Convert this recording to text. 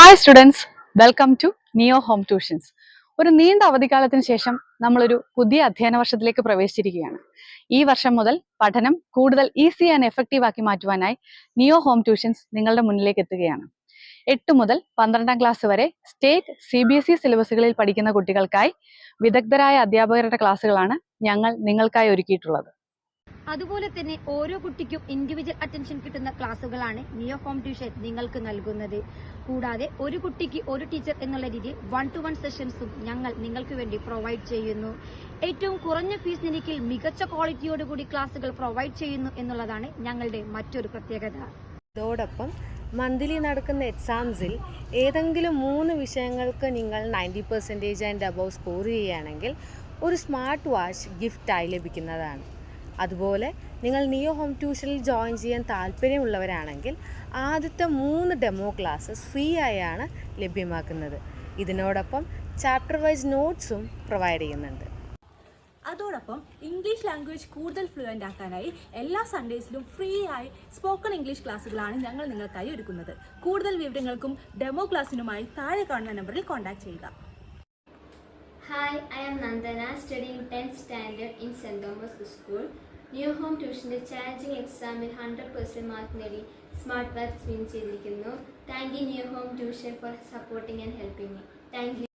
Hi students, welcome to Neo Home Tuitions. ഒരു നീണ്ട അവധിക്കാലത്തിന് ശേഷം നമ്മളൊരു പുതിയ അധ്യയന വർഷത്തിലേക്ക് പ്രവേശിച്ചിരിക്കുകയാണ്. ഈ വർഷം മുതൽ പഠനം കൂടുതൽ ഈസി ആൻഡ് എഫക്റ്റീവ് ആക്കി മാറ്റുവാനായി നിയോ ഹോം ട്യൂഷൻസ് നിങ്ങളുടെ മുന്നിലേക്ക് എത്തുകയാണ്. 8 മുതൽ 12ാം ക്ലാസ് വരെ സ്റ്റേറ്റ് CBSE സിലബസുകളിൽ പഠിക്കുന്ന കുട്ടികൾക്കായി വിദഗ്ധരായ അധ്യാപകരുടെ ക്ലാസ്സുകളാണ് ഞങ്ങൾ നിങ്ങൾക്കായി ഒരുക്കിയിട്ടുള്ളത്. അതുപോലെ തന്നെ ഓരോ കുട്ടിക്കും ഇൻഡിവിജ്വൽ അറ്റൻഷൻ കിട്ടുന്ന ക്ലാസ്സുകളാണ് നിയോ ഹോം ട്യൂഷൻ നിങ്ങൾക്ക് നൽകുന്നത്. കൂടാതെ ഒരു കുട്ടിക്ക് ഒരു ടീച്ചർ എന്നുള്ള രീതിയിൽ 1-to-1 സെഷൻസും ഞങ്ങൾ നിങ്ങൾക്ക് വേണ്ടി പ്രൊവൈഡ് ചെയ്യുന്നു. ഏറ്റവും കുറഞ്ഞ ഫീസ് നിരക്കിൽ മികച്ച ക്വാളിറ്റിയോടുകൂടി ക്ലാസ്സുകൾ പ്രൊവൈഡ് ചെയ്യുന്നു എന്നുള്ളതാണ് ഞങ്ങളുടെ മറ്റൊരു പ്രത്യേകത. അതോടൊപ്പം മന്ത്ലി നടക്കുന്ന എക്സാംസിൽ ഏതെങ്കിലും 3 വിഷയങ്ങൾക്ക് നിങ്ങൾ 90% ആൻഡ് അബവ് സ്കോർ ചെയ്യുകയാണെങ്കിൽ ഒരു സ്മാർട്ട് വാച്ച് ഗിഫ്റ്റായി ലഭിക്കുന്നതാണ്. അതുപോലെ നിങ്ങൾ നിയോ ഹോം ട്യൂഷനിൽ ജോയിൻ ചെയ്യാൻ താല്പര്യമുള്ളവരാണെങ്കിൽ ആദ്യത്തെ 3 ഡെമോ ക്ലാസ്സസ് ഫ്രീ ആയാണ് ലഭ്യമാക്കുന്നത്. ഇതിനോടൊപ്പം ചാപ്റ്റർ വൈസ് നോട്ട്സും പ്രൊവൈഡ് ചെയ്യുന്നുണ്ട്. അതോടൊപ്പം ഇംഗ്ലീഷ് ലാംഗ്വേജ് കൂടുതൽ ഫ്ലുവൻ്റ് ആക്കാനായി എല്ലാ സൺഡേസിലും ഫ്രീ ആയി സ്പോക്കൺ ഇംഗ്ലീഷ് ക്ലാസ്സുകളാണ് ഞങ്ങൾ നിങ്ങൾക്കായി ഒരുക്കുന്നത്. കൂടുതൽ വിവരങ്ങൾക്കും ഡെമോ ക്ലാസ്സിനുമായി താഴെ കാണുന്ന നമ്പറിൽ കോൺടാക്ട് ചെയ്യുക. Hi, I am Nandana, studying 10th standard in St. Thomas School. New Home Tuition challenging എക്സാമിൽ 100% മാർക്ക് നേടി സ്മാർട്ട് വാച്ച് വിൻ ചെയ്തിരിക്കുന്നു. Thank you New Home Tuition for supporting and helping me. Thank you.